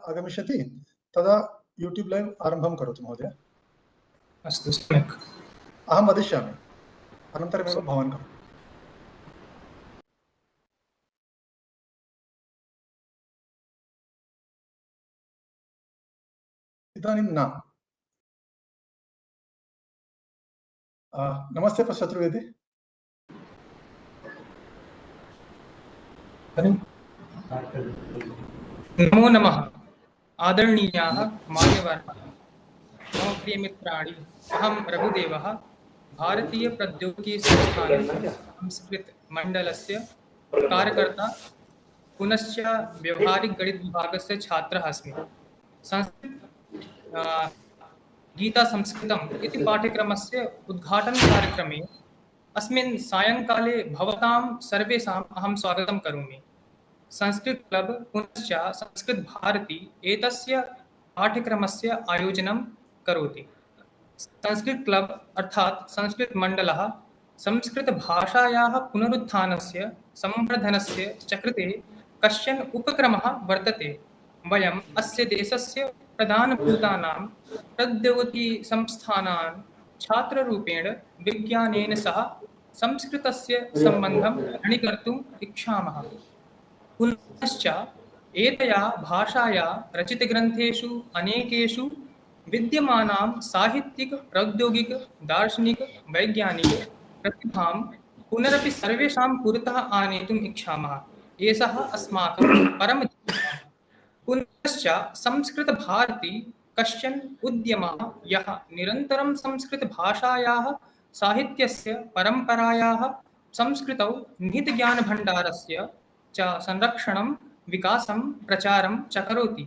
आगमिष्यति तदा YouTube live आरम्भं करोतु महोदय। अस्तु, सम्यक्। अहं वदिष्यामि, अनन्तरमेव भवान् करोतु। इदानीं न। नमस्ते शत्रुवेदी। नमो नमः। आदरणीयाः मान्यवराः, मम प्रियमित्राणि, अहं रघुदेवः, भारतीयप्रौद्योगिकीसंस्थानं संस्कृतमण्डलस्य कार्यकर्ता पुनश्च व्यवहारिकगणितविभागस्य छात्रः अस्मि। गीतासंस्कृतम् इति पाठ्यक्रमस्य उद्घाटनकार्यक्रमे अस्मिन् सायङ्काले भवतां सर्वेषाम् अहं स्वागतं करोमि। संस्कृत क्लब पुनश्च संस्कृत भारती एतस्य पाठ्यक्रमस्य आयोजनं करोति। संस्कृत क्लब अर्थात् संस्कृत मंडलः संस्कृतभाषायाः पुनरुत्थानस्य संवर्धनस्य च कृते कश्चन उपक्रमः वर्तते। वयम् अस्य देशस्य प्रधानभूतानां प्रौद्योगिकीसंस्थानां छात्ररूपेण विज्ञानेन सह संस्कृतस्य सम्बन्धं दृढीकर्तुम् इच्छामः। पुनश्च एतया भाषाया रचितग्रन्थेषु अनेकेषु विद्यमानां साहित्यिक, प्रौद्योगिक, दार्शनिक, वैज्ञानिक प्रतिभां पुनरपि सर्वेषां पुरतः आनेतुम् इच्छामः। एषः अस्माकं परमोद्देशः। पुनश्च संस्कृतभारती कश्चन उद्यमः यः निरन्तरं संस्कृतभाषायाः साहित्यस्य परम्परायाः संस्कृतौ निहितज्ञानभण्डारस्य च संरक्षणं, विकासं, प्रचारं च करोति।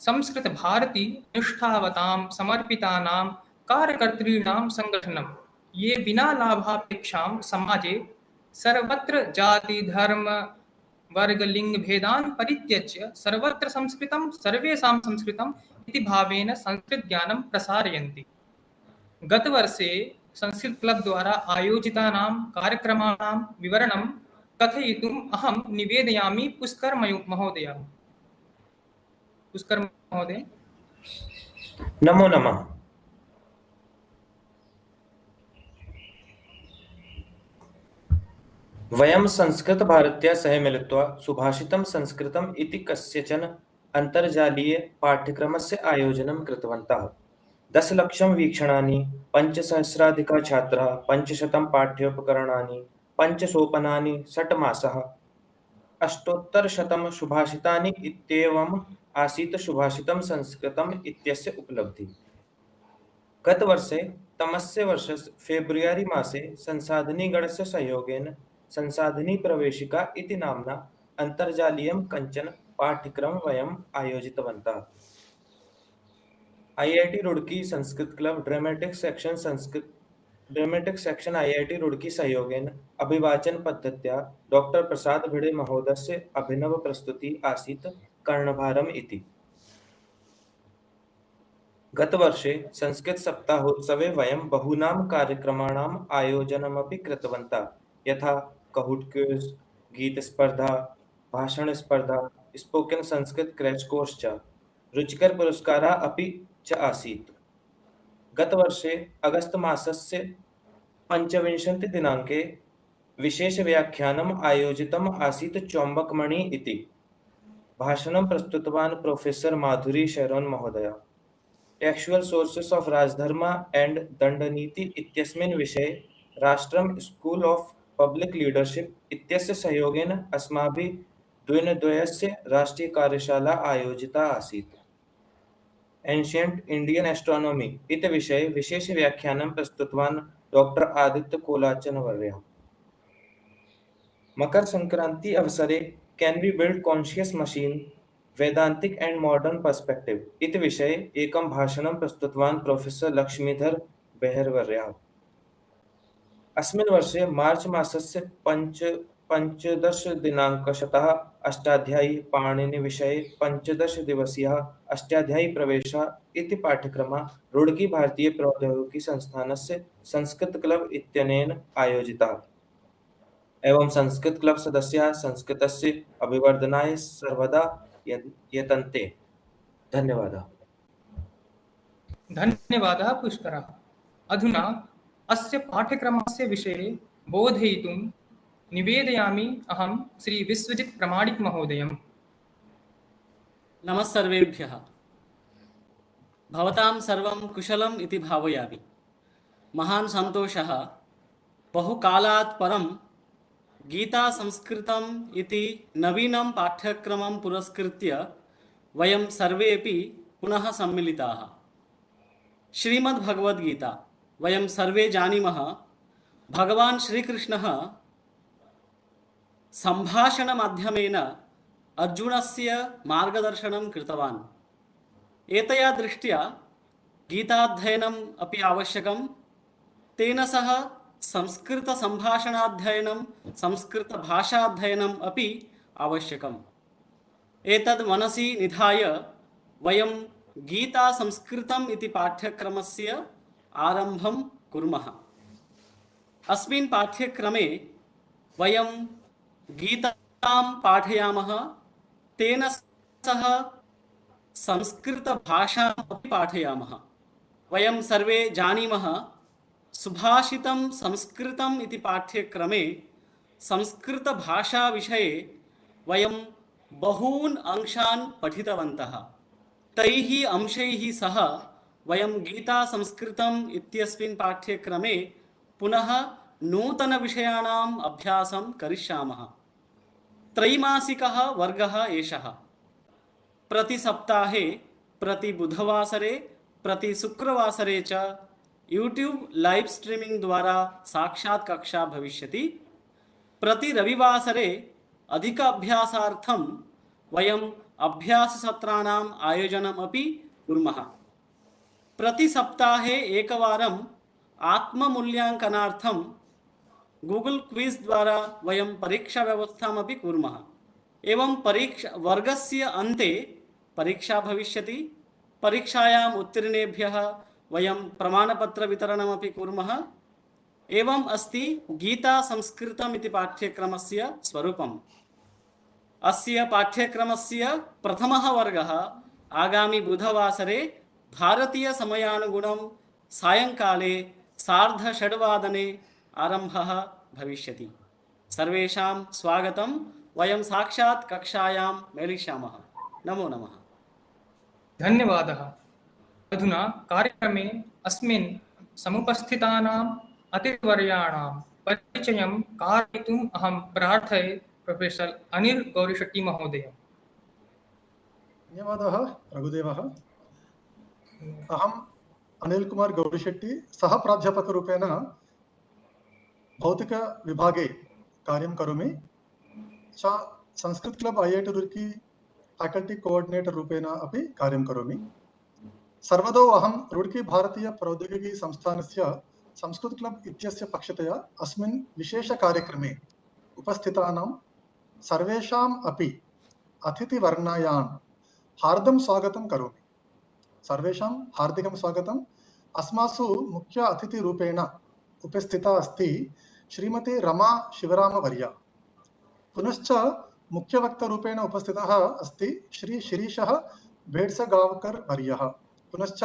संस्कृतभारती निष्ठावतां समर्पितानां कार्यकर्तॄणां संगठनं, ये विना लाभापेक्षां समाजे सर्वत्र जाति धर्म वर्ग लिंग भेदान् परित्यज्य सर्वत्र संस्कृतं सर्वेषां संस्कृतम् इति भावेन संस्कृत ज्ञानं प्रसारयन्ति। गतवर्षे संस्कृत क्लब द्वारा आयोजितानां कार्यक्रमाणां विवरणं कथयितुम् अहं निवेदयामि पुष्कर महोदय। पुष्कर महोदय। नमो नमः। वयं संस्कृतभारत्या सह मिलित्वा सुभाषितं संस्कृतम् इति कस्यचन अन्तर्जालीय पाठ्यक्रमस्य आयोजनं कृतवन्तः। 10 लक्षं वीक्षणानि, 5,000 छात्राः, 500 पाठ्योपकरणानि, 5 सोपानानि, 6 मासाः, 800 सुभाषितानि इत्येवम् आसीत् सुभाषितं संस्कृतम् इत्यस्य उपलब्धिः। गतवर्षे तमस्य वर्षस्य फेब्रुवरी मासे संसाधनीगणस्य सहयोगेन संसाधनी प्रवेशिका इति नाम्ना अन्तर्जालीयं कञ्चन पाठ्यक्रमं वयम् आयोजितवन्तः। IIT Roorkee Sanskrit club dramatic section IIT Roorkee सहयोगेन अभिवाचन पद्धत्या डॉक्टर प्रसाद भिड़े महोदयस्य अभिनव प्रस्तुति आसीत् कर्णभारम् इति। गतवर्षे संस्कृत सप्ताहोत्सवे वयं बहूनां कार्यक्रमाणाम् आयोजनमपि कृतवन्तः, यथा कहूट क्विज, गीतस्पर्धा, भाषणस्पर्धा, स्पोकन संस्कृत क्रैश कोर्स च। रुचिकर पुरस्कारः अपि च आसीत्। गतवर्षे अगस्त मासस्य 25 दिनाङ्के विशेषव्याख्यानम् आयोजितम् आसीत् चौम्बकमणि इति। भाषणं प्रस्तुतवान् प्रोफेसर माधुरी शैरोन महोदय। टेक्स्चुअल सोर्सेस ऑफ राजधर्म एंड दंडनीति इत्यस्मिन् विषये राष्ट्रम स्कूल ऑफ पब्लिक लीडरशिप इत्यस्य सहयोगेन अस्माभिः द्विनद्वयस्य राष्ट्रीय कार्यशाला आयोजिता आसीत्। एन्शियंट इंडियन एस्ट्रोनॉमी इति विषये विशेष व्याख्यानं प्रस्तुतवान् डॉक्टर आदित्य कोलाचन वर्यः। मकर संक्रांति अवसरे can we build conscious machine Vedantic and modern perspective इति विषये एकं भाषणं प्रस्तुतवान् प्रोफेसर लक्ष्मीधर बेहरवर्यः। अस्मिन् वर्षे मार्च मासस्य 15 दिनाङ्कतः अष्टाध्यायी पाणिनि विषये 15 दिवसीयः अष्टाध्यायी प्रवेशः इति पाठ्यक्रमः रुड़की भारतीय प्रौद्योगिकी संस्थानस्य संस्कृत क्लब इत्यनेन आयोजितः। एवं संस्कृत क्लब सदस्याः संस्कृतस्य अभिवर्धनाय सर्वदा यतन्ते। धन्यवादः। धन्यवादः पुष्करः। अधुना अस्य पाठ्यक्रमस्य विषये बोधयितुं निवेदयामि अहं श्री विश्वजित् प्रमाणिक महोदयम्। नमस्सर्वेभ्यः। भवतां सर्वं कुशलम् इति भावयामि। महान् सन्तोषः, बहुकालात् परं गीता संस्कृतम् इति नवीनं पाठ्यक्रमं पुरस्कृत्य वयं सर्वेपि पुनः सम्मिलिताः। श्रीमद्भगवद्गीता वयं सर्वे जानीमः, भगवान् श्रीकृष्णः सम्भाषणमाध्यमेन अर्जुनस्य मार्गदर्शनं कृतवान्। एतया दृष्ट्या गीताध्ययनम् अपि आवश्यकं, तेन सह संस्कृतसम्भाषणाध्ययनं, संस्कृतभाषाध्ययनम् अपि आवश्यकम्। एतद् मनसि निधाय वयं गीता संस्कृतम् इति पाठ्यक्रमस्य आरम्भं कुर्मः। अस्मिन् पाठ्यक्रमे वयं गीतां पाठयामः, तेन सह संस्कृतभाषाम् अपि पाठयामः। वयं सर्वे जानीमः, सुभाषितं संस्कृतम् इति पाठ्यक्रमे संस्कृतभाषाविषये वयं बहून् अंशान् पठितवन्तः। तैः अंशैः सह वयं गीता संस्कृतम् इत्यस्मिन् पाठ्यक्रमे पुनः नूतनविषयाणाम् अभ्यासं करिष्यामः। त्रैमासिकः वर्गः एषः। प्रतिसप्ताहे प्रति बुधवासरे, प्रति शुक्रवासरे च यूट्यूब लाइव स्ट्रीमिंग द्वारा साक्षात् कक्षा भविष्यति। प्रति रविवासरे अधिक अभ्यासार्थं वयम् अभ्याससत्राणाम् आयोजनम् अपि कुर्मः। प्रति सप्ताहे एकवारम् आत्ममूल्यांकनार्थं गूगल क्विज द्वारा वयं परीक्षा व्यवस्थामपि कुर्मः। एवं वर्गस्य अन्ते परीक्षा भविष्यति। परीक्षायाम् उत्तीर्णेभ्यः वयं प्रमाणपत्रवितरणमपि कुर्मः। एवम् अस्ति गीता संस्कृतम् इति पाठ्यक्रमस्य स्वरूपम्। अस्य पाठ्यक्रमस्य प्रथमः वर्गः आगामि बुधवासरे भारतीयसमयानुगुणं सायङ्काले 6:30 आरम्भः भविष्यति। सर्वेषां स्वागतं। वयं साक्षात् कक्षायां मेलिष्यामः। नमो नमः। धन्यवादः। अधुना कार्यक्रमे अस्मिन् समुपस्थितानाम् अतिथिवर्याणां परिचयं कारयितुम् अहं प्रार्थये प्रोफेसर अनिल गौरीशेट्टी महोदय। धन्यवादः रघुदेवः। अहम् अनिल कुमार गौरीशेट्टी, सह प्राध्यापकरूपेण भौतिकविभागे कार्यं करोमि। Sanskrit club IIT Roorkee faculty coordinator रूपेण अपि कार्यं करोमि। सर्वदौ अहं रूर्की भारतीय प्रौद्योगिकी संस्थानस्य संस्कृत क्लब इत्यस्य पक्षतया अस्मिन् विशेषकार्यक्रमे उपस्थितानां सर्वेषाम् अपि अतिथिवर्णायान् हार्दं स्वागतं करोमि। सर्वेषां हार्दिकं स्वागतम्। अस्मासु मुख्य अतिथिरूपेण उपस्थिता अस्ति श्रीमती रमा शिवरामवर्या। पुनश्च मुख्यवक्तारूपेण उपस्थितः अस्ति श्री शिरीषः भेड्सगांवकर वर्यः। पुनश्च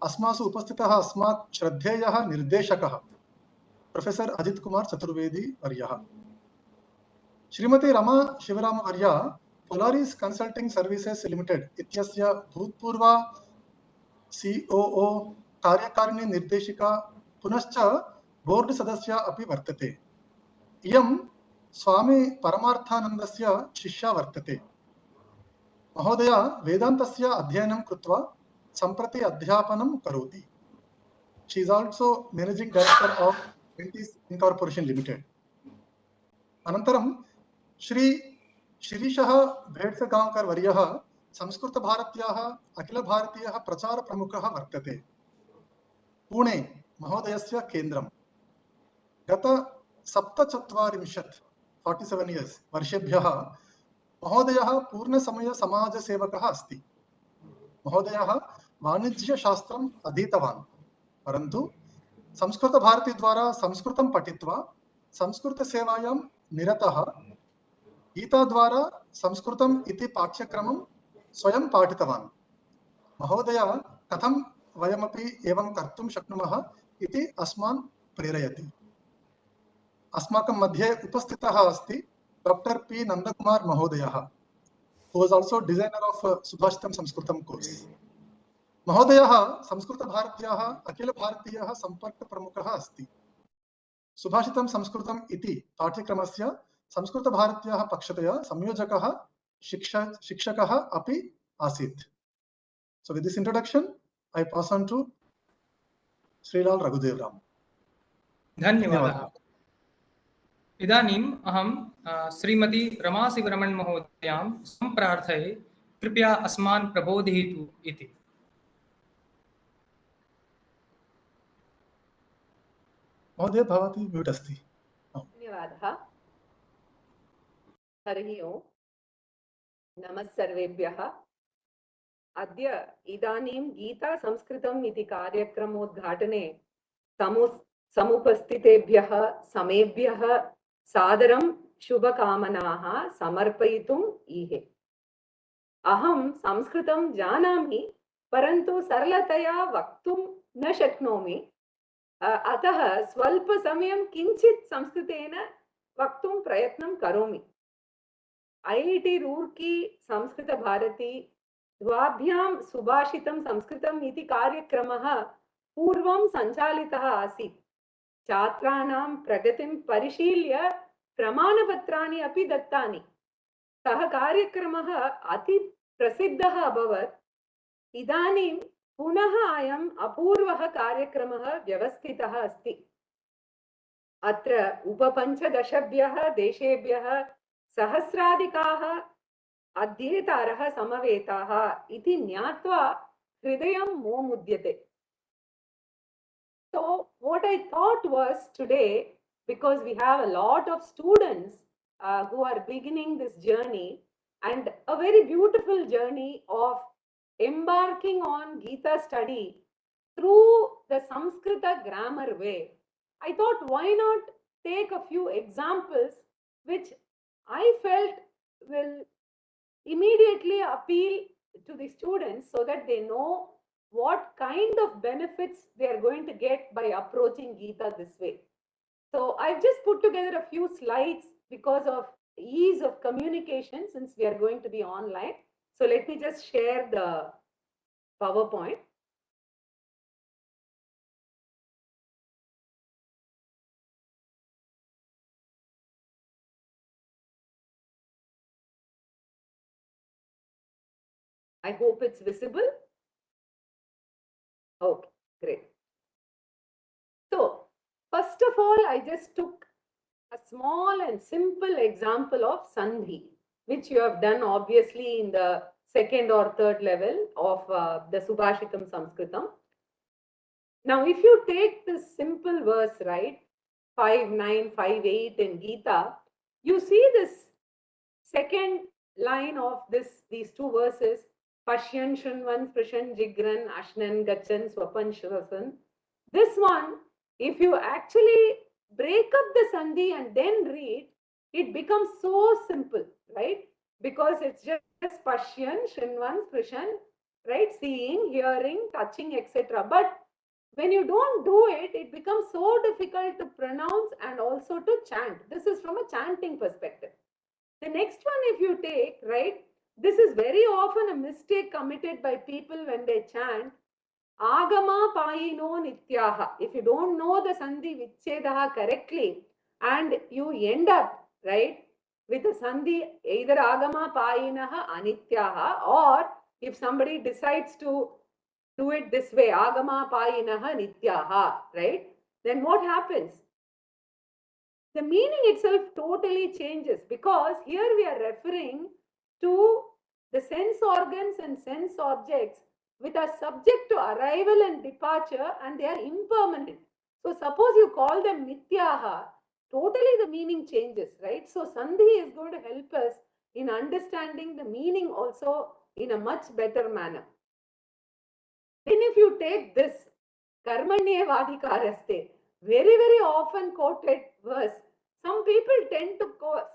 अस्मासु उपस्थितः अस्मात् श्रद्धेयः निर्देशकः प्रोफेसर अजित कुमार चतुर्वेदी वर्यः। श्रीमती रमा शिवरामवर्या पोलारिस कंसल्टिंग सर्विसेज लिमिटेड इत्यस्य भूतपूर्व COO, कार्यकारिणी निर्देशिका, पुनश्च बोर्ड सदस्या अपि वर्तते। इयं स्वामी परमार्थानन्दस्य शिष्या वर्तते। महोदया वेदान्तस्य अध्ययनं कृत्वा सम्प्रति अध्यापनं करोति। She is also managing director of Ventiz incorporation limited. अनन्तरं श्री शिरीषः भेड्सगांवकर वर्यः संस्कृत भारत्याः अखिल भारतीयः प्रचार प्रमुखः वर्तते। पुणे महोदयस्य केन्द्रं। गत 47 इयर्स वर्षेभ्यः महोदयः पूर्णसमय समाजसेवकः अस्ति। महोदयः वाणिज्यशास्त्रम् अधीतवान्, परन्तु संस्कृत भारती द्वारा संस्कृतं पठित्वा संस्कृतसेवायां निरतः। गीता द्वारा संस्कृतम् इति पाठ्यक्रमं स्वयं पाठितवान्। महोदय कथं वयमपि एवं कर्तुं शक्नुमः इति अस्मान् प्रेरयति। अस्माकं मध्ये उपस्थितः अस्ति डॉक्टर पी नंदकुमार महोदयः, who was also designer of सुभाषितं संस्कृतं कोर्स। महोदयः संस्कृतभारत्याः अखिलभारतीयः सम्पर्कप्रमुखः अस्ति। सुभाषितं संस्कृतम् इति पाठ्यक्रमस्य संस्कृतभारत्याः पक्षतया संयोजकः शिक्षकः अपि आसीत्। So with this introduction, I pass on to Shrilal रघुदेवराम। धन्यवादः। इदानीम् अहं श्रीमती रमाशिवरमण महोदयां सम्प्रार्थये कृपया अस्मान् प्रबोधयतु इति। महोदय भवती म्यूट् अस्ति। धन्यवादः। हरिः ओम्। नमः सर्वेभ्यः। अद्य इदानीं गीता संस्कृतम् इति कार्यक्रमोद्घाटने समुपस्थितेभ्यः समेभ्यः सादरं शुभकामनाः समर्पयितुम् ईहे। अहं संस्कृतं जानामि, परन्तु सरलतया वक्तुं न शक्नोमि। अतः स्वल्प समयं किञ्चित् संस्कृतेन वक्तुं प्रयत्नं करोमि। IIT रूर्की संस्कृतभारती द्वाभ्यां सुभाषितं संस्कृतम् इति कार्यक्रमः पूर्वं सञ्चालितः आसीत्। छात्राणां प्रगतिं परिशील्य प्रमाणपत्राणि अपि दत्तानि। सः कार्यक्रमः अति प्रसिद्धः अभवत्। इदानीं पुनः अयम् अपूर्वः कार्यक्रमः व्यवस्थितः अस्ति। अत्र उपपञ्चदशभ्यः देशेभ्यः सहस्राधिकाः अध्येतारः समवेताः इति ज्ञात्वा हृदयं मोमुद्यते। So what I thought was today, because we have a lot of students who are beginning this journey, and a very beautiful journey of embarking on Gita study through the Sanskrita grammar way, I thought why not take a few examples which I felt will immediately appeal to the students so that they know what kind of benefits they are going to get by approaching Gita this way. So I've just put together a few slides because of ease of communication since we are going to be online. So let me just share the PowerPoint. I hope it's visible. Okay, great. So first of all, I just took a small and simple example of Sandhi, which you have done obviously in the second or third level of the Subhashitam Sanskritam. Now, if you take this simple verse, right, 5.9, 5.8 in Gita, you see this second line of these two verses, Pashyan, Shunvan, Sprishan, Jigran, Ashnan, Gachan, Swapan, Shrasan. This one, if you actually break up the Sandhi and then read, it becomes so simple, right? Because it's just Pashyan, Shunvan, Sprishan, right? Seeing, hearing, touching, etc. But when you don't do it, it becomes so difficult to pronounce and also to chant. This is from a chanting perspective. The next one, if you take, right, this is very often a mistake committed by people when they chant, Agama Payino Nityaha. If you don't know the Sandhi Vichchedaha correctly and you end up, right, with a Sandhi either Agama Payinaha Anityaha, or if somebody decides to do it this way, Agama Payinaha Nityaha, right, then what happens? The meaning itself totally changes, because here we are referring to the sense organs and sense objects with a subject to arrival and departure, and they are impermanent. So suppose you call them Nityaha, totally the meaning changes, right? So Sandhi is going to help us in understanding the meaning also in a much better manner. Then if you take this Karmanye Vadikaraste, very, very often quoted verse, some people tend to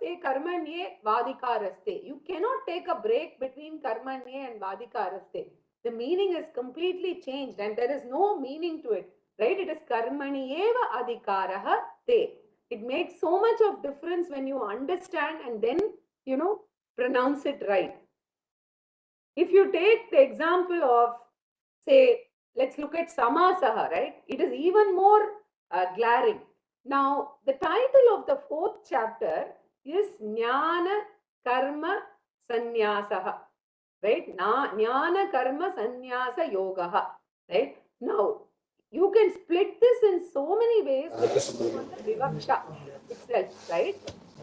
say Karmanye Vadikaraste. You cannot take a break between Karmanye and Vadikaraste. the meaning is completely changed and there is no meaning to it, right? It is karmani eva adhikaraha te. It makes so much of difference when you understand and then, pronounce it right. If you take the example of, say, let's look at samasaha, right? It is even more glaring. Now, the title of the 4th chapter is Jnana Karma Sannyasaha, right? Jnana Karma Sannyasa Yogaha, right? Now, you can split this in so many ways on the vivaksha itself, right?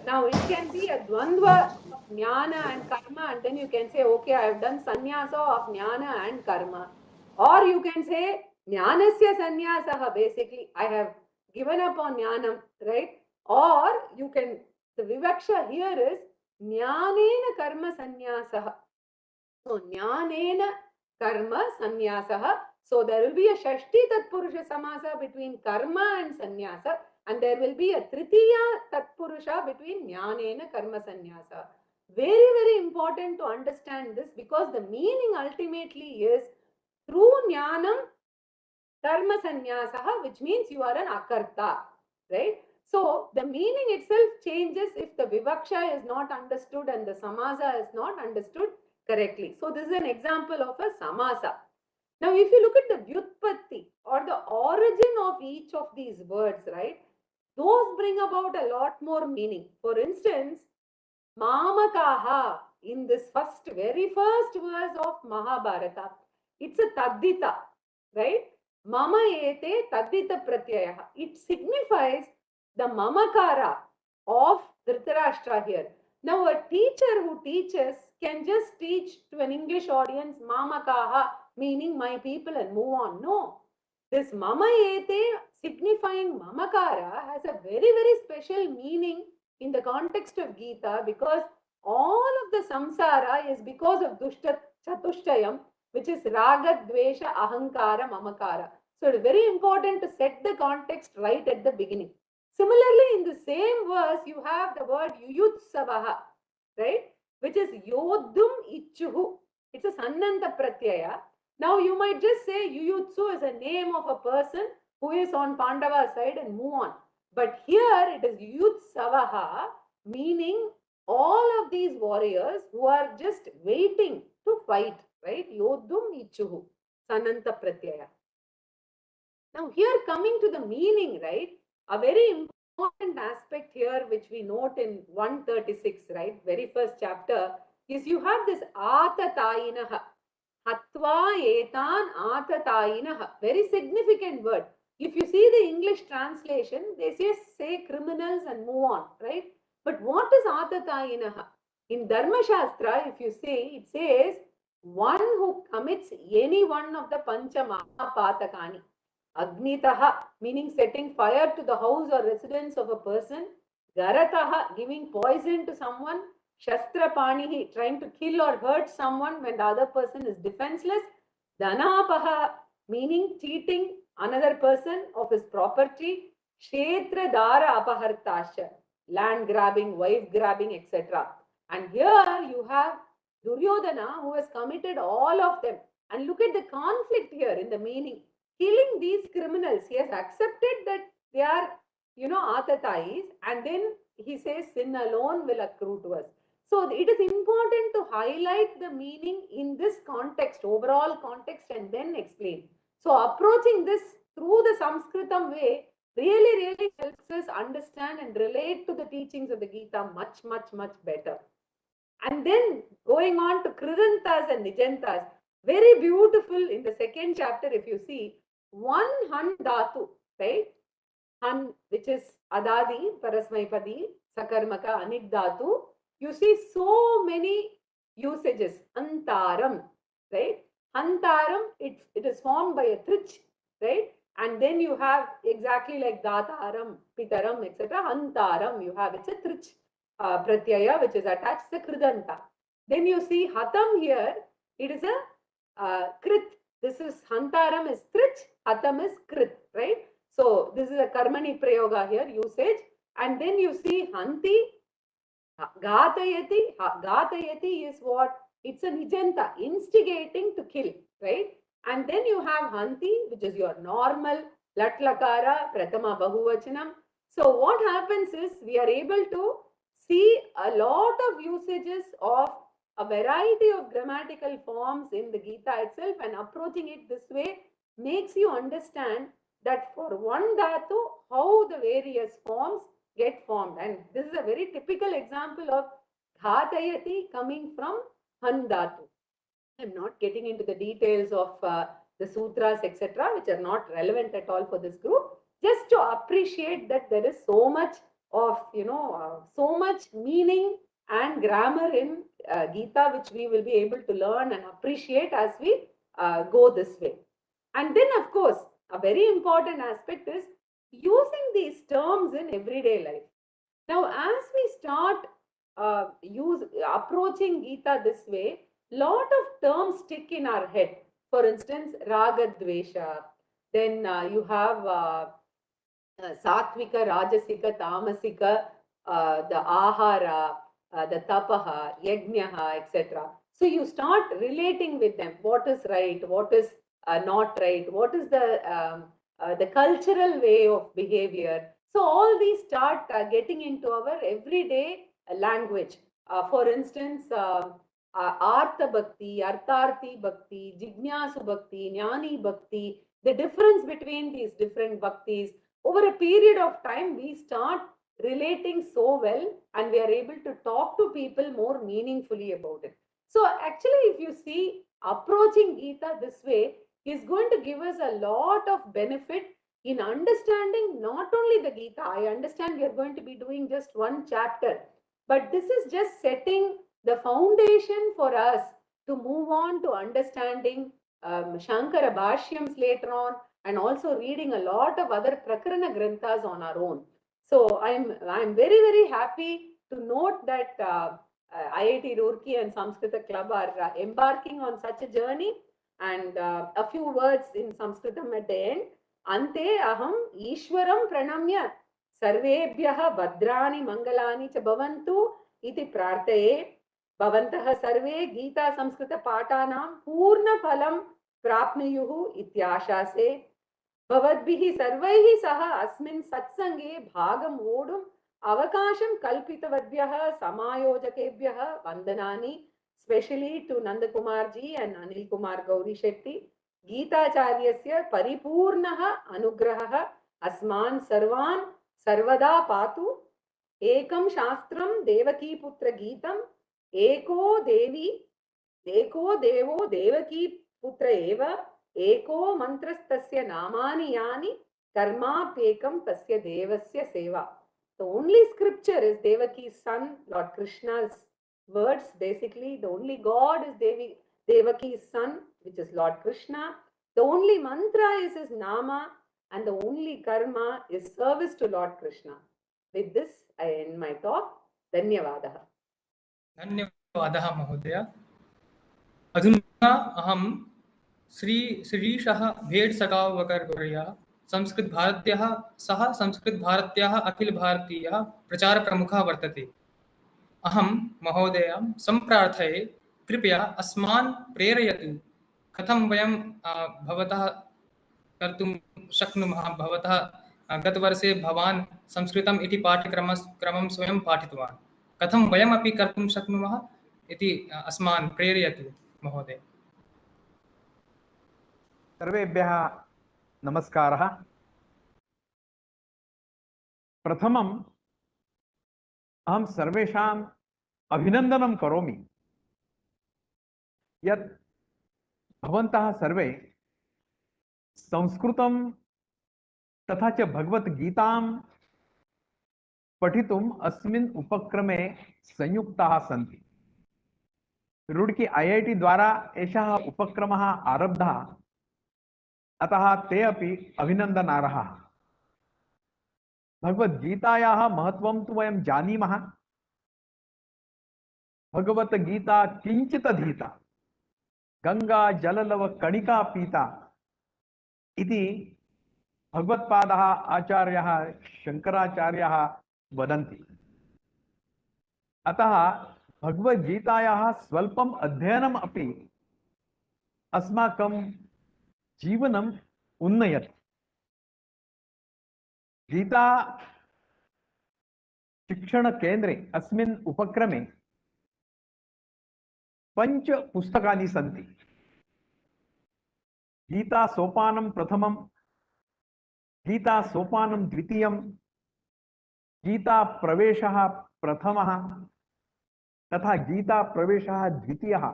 Now, it can be a dvandva of jnana and karma, and then you can say, okay, I have done sannyasa of jnana and karma. Or you can say, jnanasya sannyasaha, basically, I have given up on jnanam, right? Or you can, the vivaksha here is jnanena karma sannyasaha. So, jnanena karma sannyasaha. So, there will be a shashti tatpurusha samasa between karma and sannyasa, and there will be a tritiya tatpurusha between jnanena karma sannyasa. Very, very important to understand this, because the meaning ultimately is through jnanam karma sannyasaha, which means you are an akarta, right? So, the meaning itself changes if the vivaksha is not understood and the samasa is not understood correctly. So, this is an example of a samasa. Now, if you look at the vyutpatti or the origin of each of these words, right, those bring about a lot more meaning. For instance, mamakaha, in this very first verse of Mahabharata, it's a taddita, right? Mama ete taddita pratyaya. It signifies the mamakara of Dhritarashtra here. Now, a teacher who teaches can just teach to an English audience mamakaha, meaning my people, and move on. No. This mama ete signifying mamakara has a very, very special meaning in the context of Gita, because all of the samsara is because of dushta chatushtayam, which is raga, dvesha, ahankara, mamakara. So it is very important to set the context right at the beginning. Similarly, in the same verse, you have the word yuyutsavaha, right? Which is yodhum ichuhu. It's a sannanta pratyaya. Now, you might just say yuyutsu is a name of a person who is on Pandava side and move on. But here it is yuyutsavaha, meaning all of these warriors who are just waiting to fight, right? Yodhum ichuhu, sannanta pratyaya. Now, here coming to the meaning, right? A very important aspect here, which we note in 136, right? Very first chapter, is you have this atatayinaha. Hatva etan atatayinaha. Very significant word. If you see the English translation, they say criminals and move on, right? But what is atatayinaha? In Dharma Shastra, if you see, it says one who commits any one of the pancha mahapatakani. Agnitaha, meaning setting fire to the house or residence of a person. Garataha, giving poison to someone. Shastrapanihi, trying to kill or hurt someone when the other person is defenseless. Dhanapaha, meaning cheating another person of his property. Kshetra dara apahartasha, land grabbing, wife grabbing, etc. And here you have Duryodhana, who has committed all of them. And look at the conflict here in the meaning. Killing these criminals, he has accepted that they are, atatayis, and then he says sin alone will accrue to us. So it is important to highlight the meaning in this context, overall context, and then explain. So approaching this through the Sanskritam way really, really helps us understand and relate to the teachings of the Gita much, much, much better. And then going on to Kridantas and Nijantas, very beautiful in the second chapter, if you see, one han dhatu, right? Han, which is adadi, parasmaipadi, sakarmaka, anit dhatu. You see so many usages. Antaram, right? Antaram, it is formed by a trich, right? And then you have exactly like dataram, pitaram, etc. Antaram, you have, it's a trich pratyaya, which is attached to kridanta. Then you see hatam here, it is a krit. This is hantaram is trich, hatam is krit, right? So this is a karmani prayoga here, usage. And then you see hanti, gatayati. Gatayati is what? It's a nijanta, instigating to kill, right? And then you have Hanti, which is your normal Latlakara, Pratama Bahuvachanam. So what happens is we are able to see a lot of usages of a variety of grammatical forms in the Gita itself, and approaching it this way makes you understand that for one dhatu, how the various forms get formed. And this is a very typical example of dhatayati coming from han dhatu. I'm not getting into the details of the sutras, etc., which are not relevant at all for this group. Just to appreciate that there is so much of, so much meaning and grammar in Gita, which we will be able to learn and appreciate as we go this way. And then, of course, a very important aspect is using these terms in everyday life. Now, as we start approaching Gita this way, lot of terms stick in our head. For instance, raga dvesha. Then you have satvika, rajasika, tamasika, the ahara, the tapaha, yajnaha, etc. So you start relating with them. What is right? What is not right? What is the cultural way of behavior? So all these start getting into our everyday language. For instance, Artha Bhakti, Artharthi Bhakti, Jignasu Bhakti, Jnani Bhakti, the difference between these different bhaktis. Over a period of time, we start relating so well and we are able to talk to people more meaningfully about it. So actually, if you see, approaching Gita this way is going to give us a lot of benefit in understanding not only the Gita. I understand we are going to be doing just one chapter, but this is just setting the foundation for us to move on to understanding Shankara Bhashyams later on, and also reading a lot of other Prakarana Granthas on our own. So I'm very, very happy to note that IIT Roorkee and Sanskrita Club are embarking on such a journey. And a few words in Sanskritam at the end. Ante aham Ishwaram pranamya sarvebhyah bhadrani mangalani cha bhavantu iti prarthaye. Bhavantah sarve Gita Samskrita patanam purna phalam prapnuyuhu ityashase. Bhavadbhihi sarvaihi saha asmin satsange bhagam vodum avakasham kalpitavadvyah samayojakebhyah vandanani, especially to Nanda Kumar ji and Anil Kumar Gauri Shetty. Gita Charyasya paripurnaha anugrahah asman sarvan sarvada patu. Ekam shastram devaki putra geetam eko devo devaki putra eva eko mantrastasya namani yani karma pekam tasya devasya seva. The only scripture is Devaki's son, Lord Krishna's words. Basically, the only God is Devaki's son, which is Lord Krishna. The only mantra is his nama, and the only karma is service to Lord Krishna. With this, I end my talk. Dhanyavadaha. धन्यवादः महोदय। अधुना अहं श्रीशः भेड्सगांव वकरवर्यः संस्कृतभारत्याः सः संस्कृतभारत्याः अखिलभारतीयः प्रचारप्रमुखः वर्तते। अहं महोदयं सम्प्रार्थये कृपया अस्मान् प्रेरयतु कथं वयं भवतः कर्तुं शक्नुमः। भवतः गतवर्षे भवान् संस्कृतम् इति पाठ्यक्रमं स्वयं पाठितवान्, कथं वयमपि कर्तुं शक्नुमः इति अस्मान् प्रेरयतु महोदय। सर्वेभ्यः नमस्कारः। प्रथमम् अहं सर्वेषाम् अभिनन्दनं करोमि यत् भवन्तः सर्वे संस्कृतं तथा च भगवद्गीतां पठितुम् अस्मिन् उपक्रमे संयुक्ताः सन्ति। रुड्की IIT द्वारा एषः उपक्रमः आरब्धः, अतः ते अपि अभिनन्दनार्हः। भगवद्गीतायाः महत्त्वं तु वयं जानीमः। भगवद्गीता किञ्चित् अधीता गंगा जललव कणिका पीता इति भगवत्पादः आचार्यः शंकराचार्यः वदन्ति। अतः भगवद्गीतायाः स्वल्पम् अध्ययनम् अपि अस्माकं जीवनम् उन्नयति। गीता शिक्षण केंद्रे अस्मिन् उपक्रमे 5 पुस्तकानि सन्ति। गीता सोपानं प्रथमं, गीता सोपानं द्वितीयं, गीता प्रवेशः प्रथमः तथा गीता प्रवेशः द्वितीयः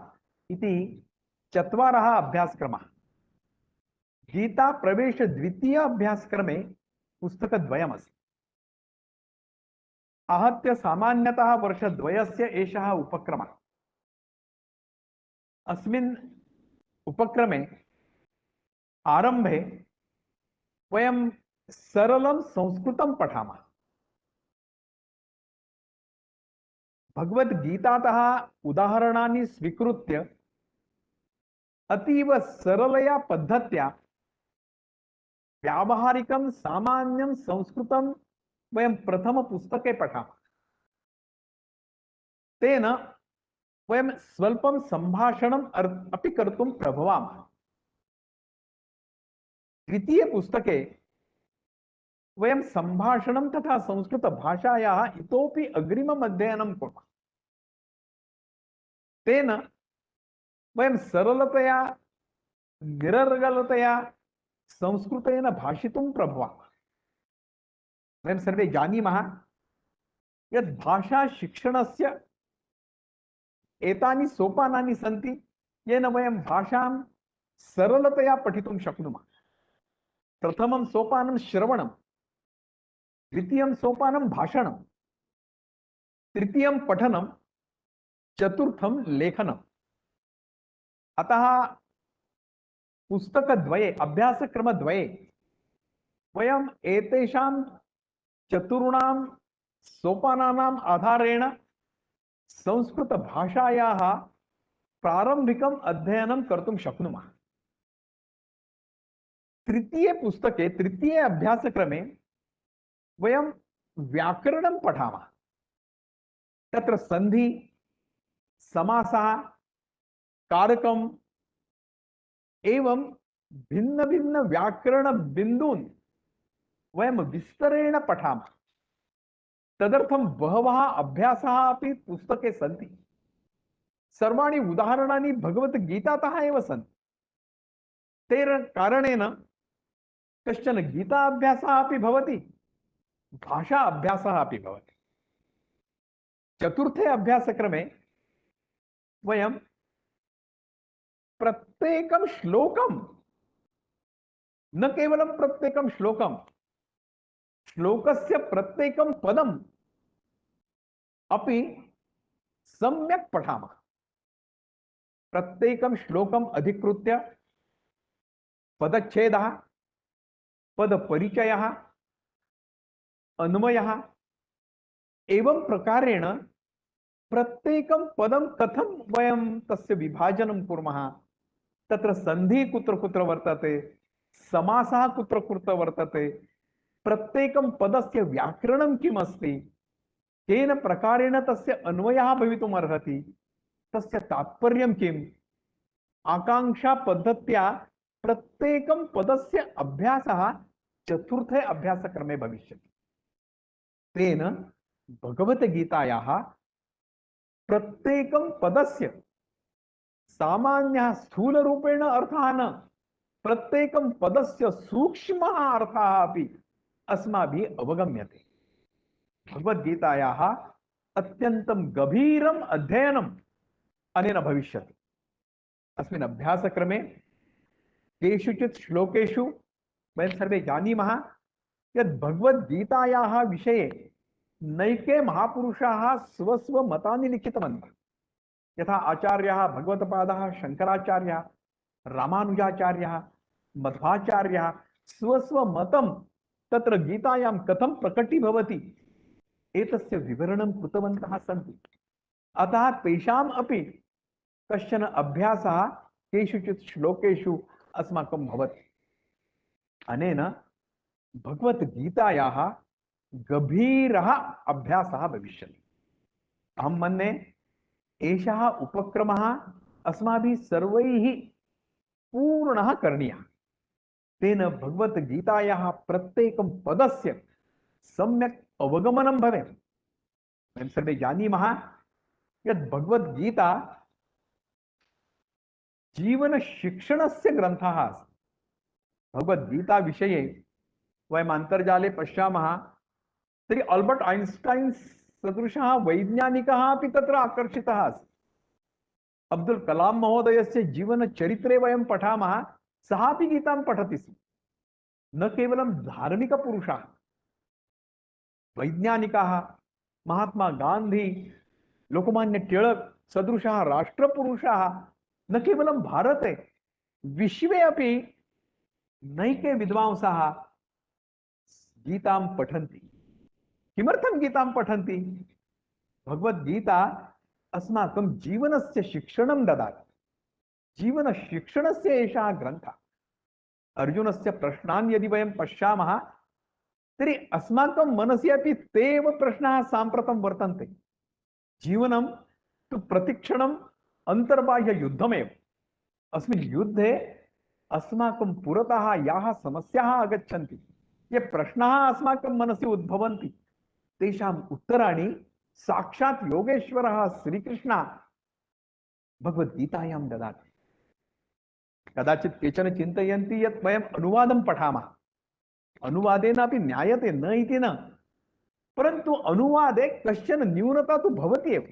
इति 4 अभ्यासक्रमः। गीता प्रवेश द्वितीय अभ्यासक्रमे पुस्तकद्वयमस्ति। आहत्य सामान्यतः वर्षद्वयस्य एषः उपक्रमः। अस्मिन् उपक्रमे आरंभे वयं सरलं संस्कृतं पठामः। भगवद्गीतातः उदाहरणानि स्वीकृत्य अतीव सरलया पद्धत्या व्यावहारिकं सामान्यं संस्कृतं वयं प्रथमपुस्तके पठामः। तेन वयं स्वल्पं सम्भाषणम् अपि कर्तुं प्रभवामः। द्वितीय पुस्तके वयं सम्भाषणं तथा संस्कृतभाषायाः इतोपि अग्रिमम् अध्ययनं कुर्मः। तेन वयं सरलतया निरर्गलतया संस्कृतेन भाषितुं प्रभवामः। वयं सर्वे जानीमः यत् भाषा शिक्षणस्य एतानि सोपानानि सन्ति येन वयं भाषां सरलतया पठितुं शक्नुमः। प्रथमं सोपानं श्रवणं, द्वितीयं सोपानं भाषणं, तृतीयं पठनं, चतुर्थं लेखनम्। अतः पुस्तकद्वये अभ्यासक्रमद्वये वयम् एतेषां चतुर्णां सोपानानाम् आधारेण संस्कृतभाषायाः प्रारम्भिकम् अध्ययनं कर्तुं शक्नुमः। तृतीये पुस्तके तृतीये अभ्यासक्रमे वयं व्याकरणं पठामः। तत्र सन्धि, समासः, कारकम् एवं भिन्न भिन्न व्याकरण बिन्दून् वयं विस्तरेण पठामः। तदर्थं बहवः अभ्यासाः अपि पुस्तके सन्ति। सर्वाणि उदाहरणानि भगवद्गीतातः एव सन्ति। तेन कारणेन कश्चन गीता अभ्यासः अपि भवति, भाषा अभ्यासः अपि भवति। चतुर्थे अभ्यासक्रमे वयं प्रत्येकं श्लोकं, न केवलं प्रत्येकं श्लोकं, श्लोकस्य प्रत्येकं पदम् अपि सम्यक् पठामः। प्रत्येकं श्लोकम् अधिकृत्य पदच्छेदः, पदपरिचयः, अन्वयः एवं प्रकारेण प्रत्येकं पदं कथं वयं तस्य विभाजनं कुर्मः, तत्र सन्धि कुत्र कुत्र वर्तते, समासः कुत्र कुत्र वर्तते, प्रत्येकं पदस्य व्याकरणं किम् अस्ति, केन प्रकारेण तस्य अन्वयः भवितुम् अर्हति, तस्य तात्पर्यं किम्, आकांक्षा पद्धत्या प्रत्येकं पदस्य अभ्यासः चतुर्थे अभ्यासक्रमे भविष्यति। तेन भगवद्गीतायाः प्रत्येकं पदस्य सामान्यः स्थूलरूपेण अर्थः न, प्रत्येकं पदस्य सूक्ष्मः अर्थः अपि अस्माभिः अवगम्यते। भगवद्गीतायाः अत्यन्तं गभीरम् अध्ययनम् अनेन भविष्यति। अस्मिन् अभ्यासक्रमे केषुचित् श्लोकेषु वयं सर्वे जानीमः यत् भगवद्गीतायाः विषये नैके महापुरुषाः स्वस्वमतानि लिखितवन्तः। यथा आचार्याः भगवत्पादाः शङ्कराचार्यः, रामानुजाचार्यः, मध्वाचार्यः स्वस्वमतं तत्र गीतायां कथं प्रकटीभवति एतस्य विवरणं कृतवन्तः सन्ति। अतः तेषाम् अपि कश्चन अभ्यासः केषुचित् श्लोकेषु अस्माकं भवति। अनेन भगवद्गीतायाः गभीरः अभ्यासः भविष्यति। अहं मन्ये एषः उपक्रमः अस्माभिः सर्वैः पूर्णः करणीयः। तेन भगवद्गीतायाः प्रत्येकं पदस्य सम्यक् अवगमनं भवेत्। वयं सर्वे जानीमः यत् भगवद्गीता जीवनशिक्षणस्य ग्रन्थः अस्ति। भगवद्गीता विषये वयम् अन्तर्जाले पश्यामः तर्हि आल्बर्ट् ऐन्स्टैन् सदृशः वैज्ञानिकः अपि तत्र आकर्षितः अस्ति। अब्दुल् कलां महोदयस्य जीवनचरित्रे वयं पठामः, सः अपि गीतां पठति स्म। न केवलं धार्मिकपुरुषाः, वैज्ञानिकाः, महात्मा गान्धी, लोकमान्य टिळक सदृशः राष्ट्रपुरुषाः न केवलं भारते, विश्वे अपि नैके विद्वांसः गीतां पठन्ति। किमर्थं गीतां पठन्ति? भगवद्गीता अस्माकं जीवनस्य शिक्षणं ददाति। जीवनशिक्षणस्य एषः ग्रन्थः। अर्जुनस्य प्रश्नान् यदि वयं पश्यामः तर्हि अस्माकं मनसि अपि ते एव प्रश्नाः साम्प्रतं वर्तन्ते। जीवनं तु प्रतिक्षणम् अन्तर्बाह्ययुद्धमेव। अस्मिन् युद्धे अस्माकं पुरतः याः समस्याः आगच्छन्ति, ये प्रश्नाः अस्माकं मनसि उद्भवन्ति, तेषाम् उत्तराणि साक्षात् योगेश्वरः श्रीकृष्णः भगवद्गीतायां ददाति। कदाचित् केचन चिन्तयन्ति यत् वयम् अनुवादं पठामः, अनुवादेनापि ज्ञायते न इति न, परन्तु अनुवादे कश्चन न्यूनता तु भवति एव।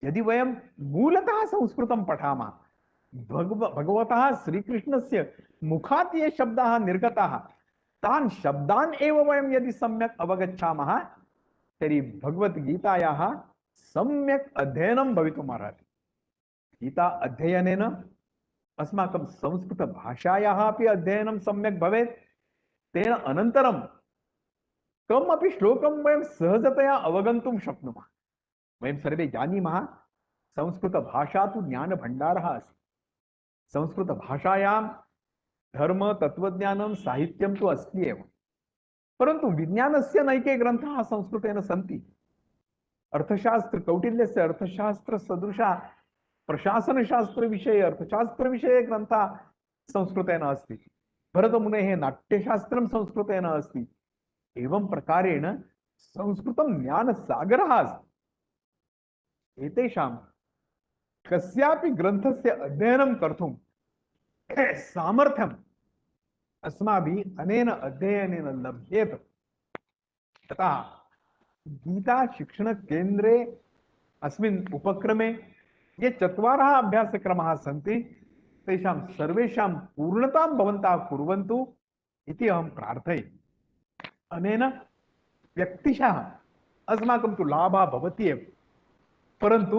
यदि वयं मूलतः संस्कृतं पठामः, भगवतः श्रीकृष्णस्य मुखात् ये शब्दाः निर्गताः, तान् शब्दान् एव वयं यदि सम्यक् अवगच्छामः तर्हि भगवद्गीतायाः सम्यक् अध्ययनं भवितुमर्हति। गीता अध्ययनेन अस्माकं संस्कृतभाषायाः अपि अध्ययनं सम्यक् भवेत्। तेन अनन्तरं कमपि श्लोकं वयं सहजतया अवगन्तुं शक्नुमः। वयं सर्वे जानीमः संस्कृतभाषा तु ज्ञानभण्डारः अस्ति। संस्कृतभाषायां धर्म, तत्त्वज्ञानं, साहित्यं तु अस्ति एव, परन्तु विज्ञानस्य नैके ग्रन्थाः संस्कृतेन सन्ति। अर्थशास्त्र, कौटिल्यस्य अर्थशास्त्रसदृशा प्रशासनशास्त्रविषये, अर्थशास्त्रविषये ग्रन्थाः संस्कृतेन अस्ति। भरतमुनेः नाट्यशास्त्रं संस्कृतेन अस्ति। एवं प्रकारेण संस्कृतं ज्ञानसागरः अस्ति। एतेषां कस्यापि ग्रन्थस्य अध्ययनं कर्तुं सामर्थ्यम् अस्माभिः अनेन अध्ययनेन लभ्येत। तथा गीता शिक्षणकेन्द्रे अस्मिन् उपक्रमे ये चत्वारः अभ्यासक्रमाः सन्ति, तेषां सर्वेषां पूर्णतां भवन्तः कुर्वन्तु इति अहं प्रार्थये। अनेन व्यक्तिशः अस्माकं तु लाभः भवति एव, परन्तु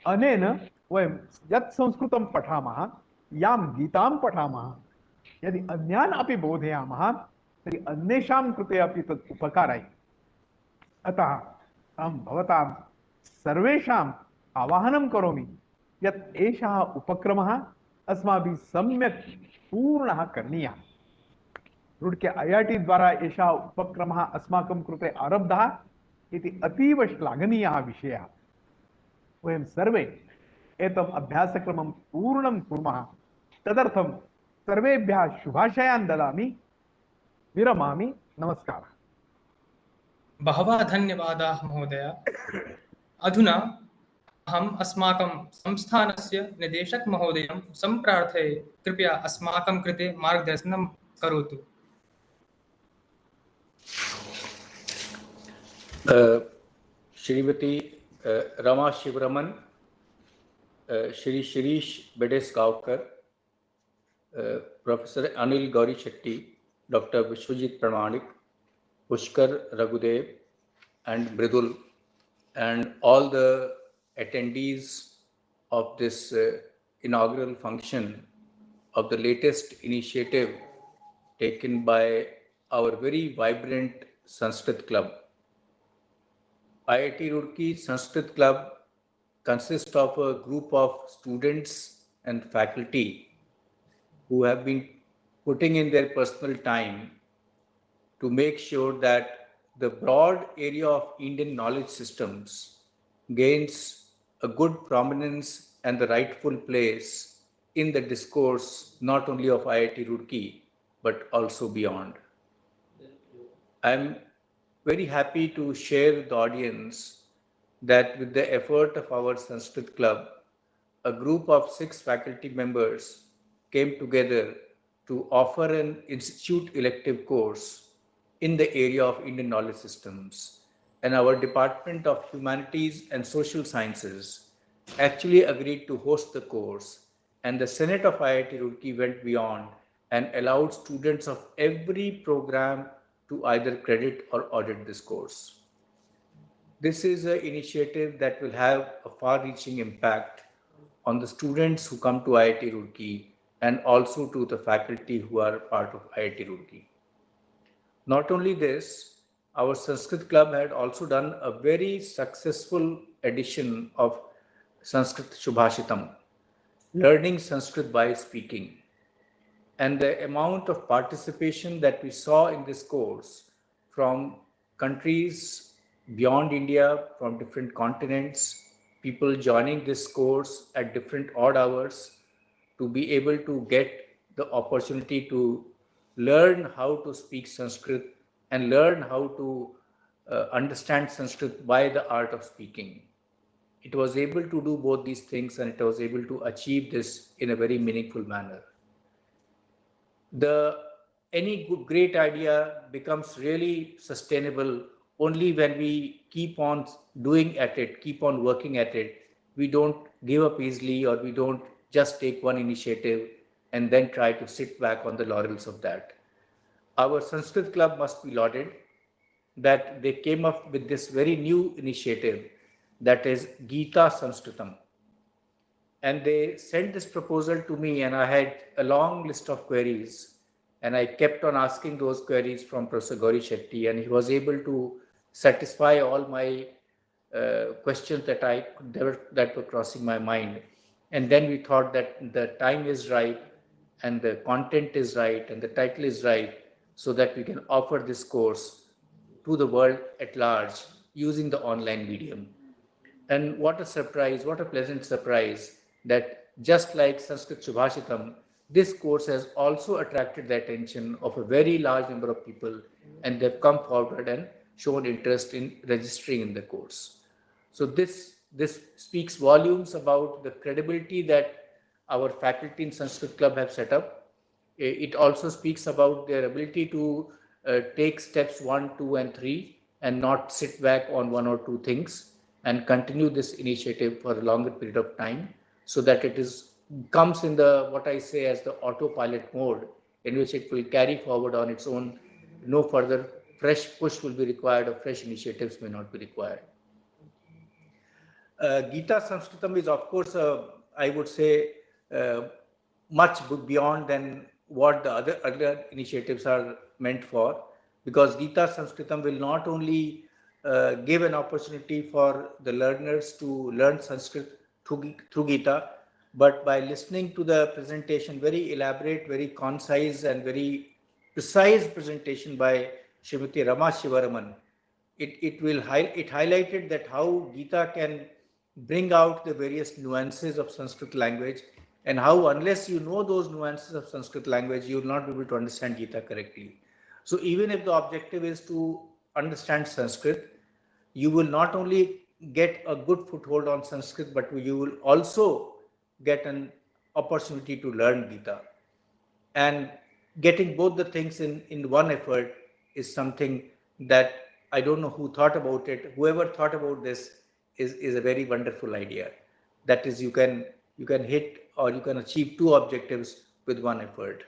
अनेन वयं यत् संस्कृतं पठामः, यां गीतां पठामः, यदि अन्यान् अपि बोधयामः तर्हि अन्येषां कृते अपि तत् उपकाराय। अतः अहं भवतां सर्वेषाम् आवाहनं करोमि यत् एषः उपक्रमः अस्माभिः सम्यक् पूर्णः करणीयः। रूड्के IIT द्वारा एषः उपक्रमः अस्माकं कृते आरब्धः इति अतीव श्लाघनीयः विषयः। वयं सर्वे एतम् अभ्यासक्रमं पूर्णं कुर्मः। तदर्थं सर्वेभ्यः शुभाशयान् ददामि। विरमामि। नमस्कारः। बहवः धन्यवादाः महोदय। अधुना अहम् अस्माकं संस्थानस्य निदेशक महोदयं सम्प्रार्थये, कृपया अस्माकं कृते मार्गदर्शनं करोतु। श्रीमती रमा शिवरमन, श्री शिरीष बेडेसगांवकर, प्रोफेसर अनिल गौरी शेट्टी, डॉक्टर विश्वजीत प्रमाणिक, Pushkar Raghudev and Mridul, and all the attendees of this inaugural function of the latest initiative taken by our very vibrant Sanskrit Club. IIT Roorkee Sanskrit Club consists of a group of students and faculty who have been putting in their personal time to make sure that the broad area of Indian knowledge systems gains a good prominence and the rightful place in the discourse, not only of IIT Roorkee, but also beyond. I'm very happy to share with the audience that with the effort of our Sanskrit club, a group of 6 faculty members came together to offer an institute elective course in the area of Indian knowledge systems. And our Department of Humanities and Social Sciences actually agreed to host the course. And the Senate of IIT Roorkee went beyond and allowed students of every program to either credit or audit this course. This is an initiative that will have a far-reaching impact on the students who come to IIT Roorkee and also to the faculty who are part of IIT Roorkee. Not only this, our Sanskrit club had also done a very successful edition of Sanskrit Shubhashitam, learning Sanskrit by speaking. And the amount of participation that we saw in this course from countries beyond India, from different continents, people joining this course at different odd hours to be able to get the opportunity to learn how to speak Sanskrit and learn how to understand Sanskrit by the art of speaking. It was able to do both these things, and it was able to achieve this in a very meaningful manner. Any great idea becomes really sustainable only when we keep on doing at it, keep on working at it. We don't give up easily, or we don't just take one initiative and then try to sit back on the laurels of that. Our Sanskrit club must be lauded that they came up with this very new initiative, that is Gita Sanskritam. And they sent this proposal to me, and I had a long list of queries, and I kept on asking those queries from Professor Gauri Shetty, and he was able to satisfy all my questions that were crossing my mind. And then we thought that the time is right, and the content is right, and the title is right, so that we can offer this course to the world at large using the online medium. And what a surprise, what a pleasant surprise, that just like Sanskrit Shubhashitam, this course has also attracted the attention of a very large number of people, and they've come forward and shown interest in registering in the course. So this speaks volumes about the credibility that our faculty in Sanskrit Club have set up. It also speaks about their ability to take steps 1, 2, and 3 and not sit back on 1 or 2 things, and continue this initiative for a longer period of time, so that it comes in the, what I say, as the autopilot mode, in which it will carry forward on its own. No further fresh push will be required, or fresh initiatives may not be required. Gita Sanskritam is, of course, I would say, much beyond than what the other initiatives are meant for, because Gita Sanskritam will not only give an opportunity for the learners to learn Sanskrit through Gita, but by listening to the presentation, very elaborate, very concise, and very precise presentation by Srimati Rama Shivaraman, it highlighted that how Gita can bring out the various nuances of Sanskrit language, and how, unless you know those nuances of Sanskrit language, you will not be able to understand Gita correctly. So even if the objective is to understand Sanskrit, you will not only get a good foothold on Sanskrit, but you will also get an opportunity to learn Gita. And getting both the things in one effort is something that I don't know who thought about it. Whoever thought about this is a very wonderful idea. That is, you can hit, or you can achieve 2 objectives with one effort.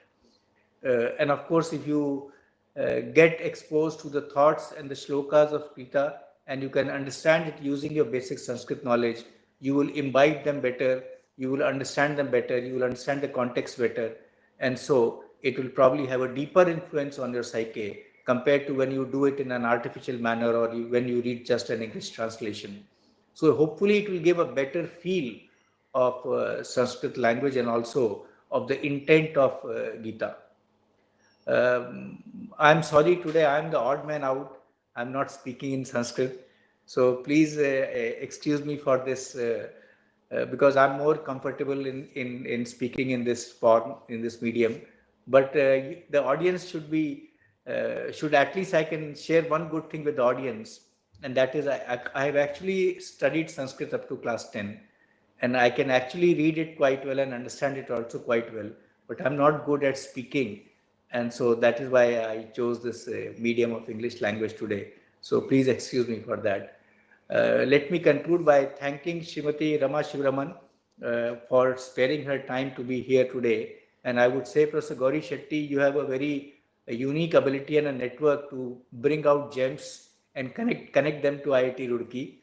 And of course, if you get exposed to the thoughts and the shlokas of Gita, and you can understand it using your basic Sanskrit knowledge, you will imbibe them better, you will understand them better, you will understand the context better, and so it will probably have a deeper influence on your psyche compared to when you do it in an artificial manner, or when you read just an English translation. So hopefully it will give a better feel of Sanskrit language, and also of the intent of Gita. I'm sorry, today I'm the odd man out. I'm not speaking in Sanskrit. So please excuse me for this because I'm more comfortable in speaking in this form, in this medium. But the audience should at least I can share one good thing with the audience, and that is I have actually studied Sanskrit up to class 10, and I can actually read it quite well and understand it also quite well, but I'm not good at speaking, and so that is why I chose this medium of English language today. So please excuse me for that. Let me conclude by thanking Srimati Rama Shivraman for sparing her time to be here today. And I would say, Professor Gauri Shetty, you have a very unique ability and a network to bring out gems and connect them to IIT Roorkee.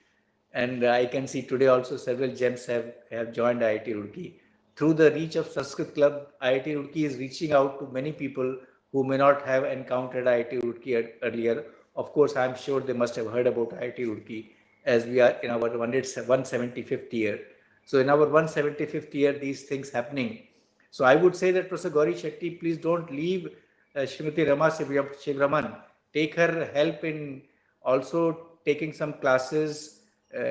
And I can see today also several gems have joined IIT Roorkee. Through the reach of Sanskrit Club, IIT Roorkee is reaching out to many people who may not have encountered IIT Roorkee earlier. Of course, I'm sure they must have heard about IIT Roorkee, as we are in our 175th year. So in our 175th year, these things happening. So I would say that Professor Gauri Shetty, please don't leave Srimati Rama Shivraman. Take her help in also taking some classes,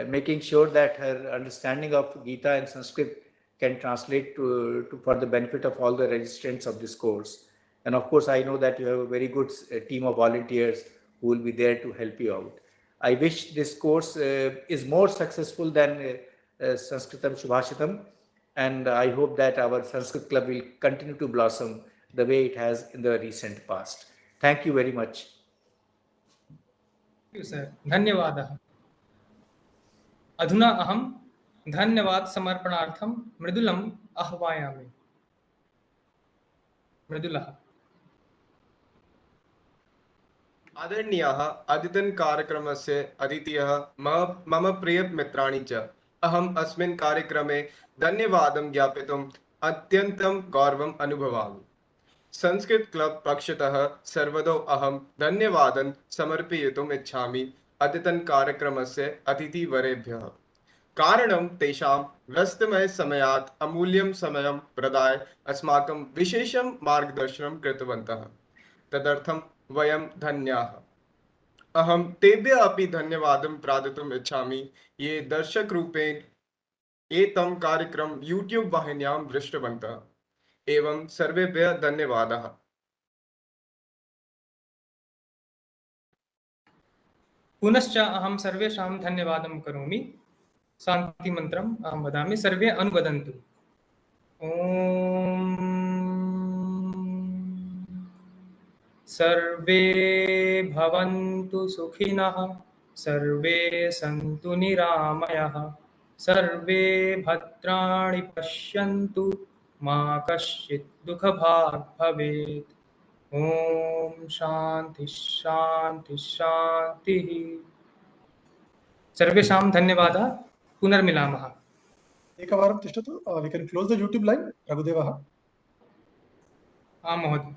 making sure that her understanding of Gita and Sanskrit can translate for the benefit of all the registrants of this course. And of course, I know that you have a very good team of volunteers who will be there to help you out. I wish this course is more successful than Sanskritam Shubhashitam, and I hope that our Sanskrit Club will continue to blossom the way it has in the recent past. Thank you very much. Thank you, sir. धन्यवादः. अधुना अहं धन्यवाद समर्पणार्थं मृदुलम् आह्वयामि. मृदुलः. आदरणीयाः अद्यतन कार्यक्रमस्य अतिथयः मम प्रियमित्राणि च अहम् अस्मिन् कार्यक्रमे धन्यवादं ज्ञापयितुम् अत्यन्तं गौरवम् अनुभवामि. संस्कृत क्लब पक्षतः सर्वदा अहं धन्यवादं समर्पयितुम् इच्छामि अद्यतन कार्यक्रमस्य अतिथिवरेभ्यः. कारणं तेषां व्यस्तमय समयात् अमूल्यं समयं प्रदाय अस्माकं विशेषं मार्गदर्शनं कृतवन्तः. तदर्थं वयं धन्याः. अहं तेभ्यः अपि धन्यवादं प्रदातुम् इच्छामि ये दर्शकरूपेण एतं कार्यक्रमं यूट्यूब वाहिन्यां दृष्टवन्तः. एवं सर्वेभ्यः धन्यवादाः. पुनश्च अहं सर्वेषां धन्यवादं करोमि. शान्तिमन्त्रम् अहं वदामि, सर्वे अनुवदन्तु. ॐ सर्वे भवन्तु सुखिनः, सर्वे सन्तु निरामयः, सर्वे भद्राणि पश्यन्तु, मा कश्चित् दुःखभाग् भवेत्. ॐ शान्ति शान्ति शान्तिः. सर्वेषां धन्यवादः. पुनर्मिलामः. एकवारं तिष्ठतु. We can close the YouTube live. रघुदेवः. आं महोदय.